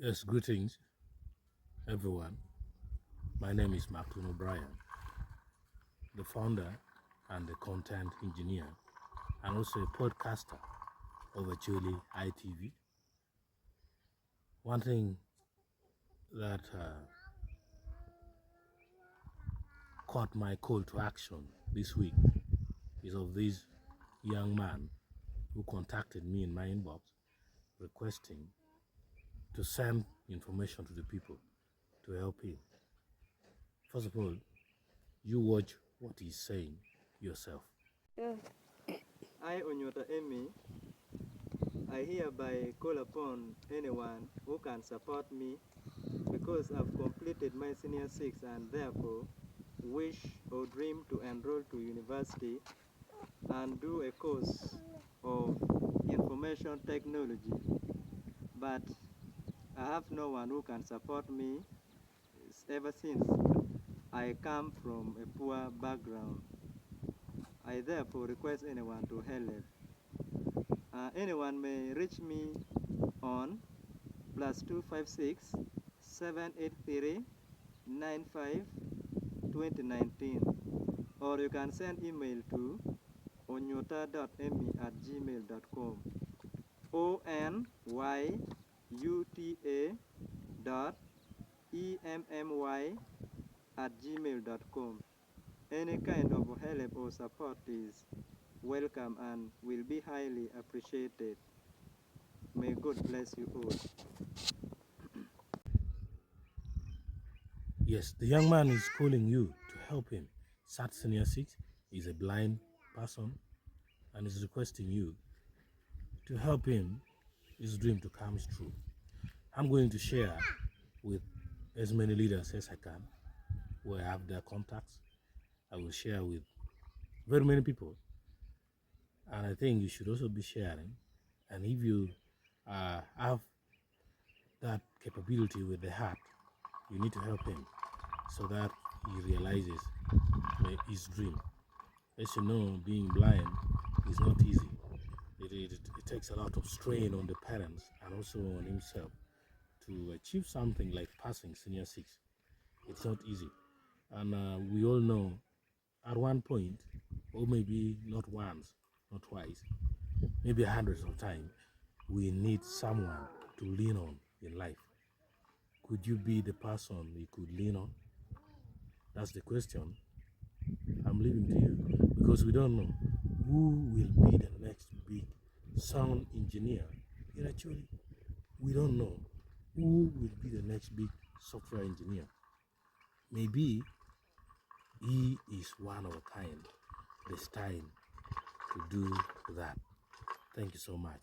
Yes, greetings, everyone. My name is Martin O'Brien, the founder and the content engineer, and also a podcaster of Acholi iTV. One thing that caught my call to action this week is of this young man who contacted me in my inbox requesting to send information to the people to help him. First of all, you watch what he's saying yourself. Yeah. I, Onyota Emi, I hereby call upon anyone who can support me because I've completed my senior 6 and therefore wish or dream to enroll to university and do a course of information technology. But I have no one who can support me ever since I come from a poor background. I therefore request anyone to help. Anyone may reach me on +256 783 95 2019, or you can send email to onyota.me@gmail.com. onyuta.emmy@gmail.com. Any kind of help or support is welcome and will be highly appreciated. May God bless you all. Yes, the young man is calling you to help him. Sat Senior 6 is a blind person and is requesting you to help him his dream to come true. I'm going to share with as many leaders as I can who I have their contacts. I will share with very many people. And I think you should also be sharing. And if you have that capability with the heart, you need to help him so that he realizes his dream. As you know, being blind is not easy. It takes a lot of strain on the parents and also on himself to achieve something like passing senior 6. It's not easy. And we all know at one point, or maybe not once, not twice, maybe hundreds of times, we need someone to lean on in life. Could you be the person you could lean on? That's the question I'm leaving to you, because we don't know who will be the next big sound engineer in Acholi. We don't know who will be the next big software engineer. Maybe he is one of a kind this time to do that. Thank you so much.